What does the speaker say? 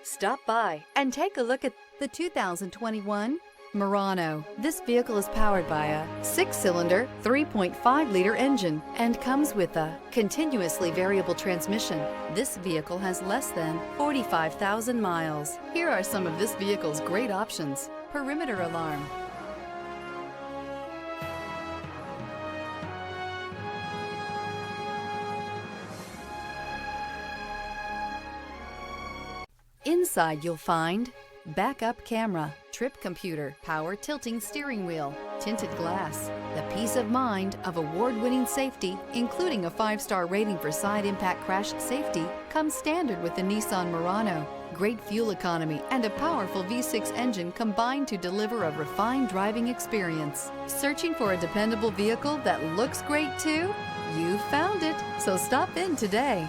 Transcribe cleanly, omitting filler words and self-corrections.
Stop by and take a look at the 2021 Murano. This vehicle is powered by a 6-cylinder, 3.5-liter engine and comes with a continuously variable transmission. This vehicle has less than 45,000 miles. Here are some of this vehicle's great options: perimeter alarm, inside you'll find backup camera, trip computer, power tilting steering wheel, tinted glass. The peace of mind of award-winning safety, including a 5-star rating for side impact crash safety, comes standard with the Nissan Murano. Great fuel economy and a powerful V6 engine combine to deliver a refined driving experience. Searching for a dependable vehicle that looks great too? You found it, so stop in today.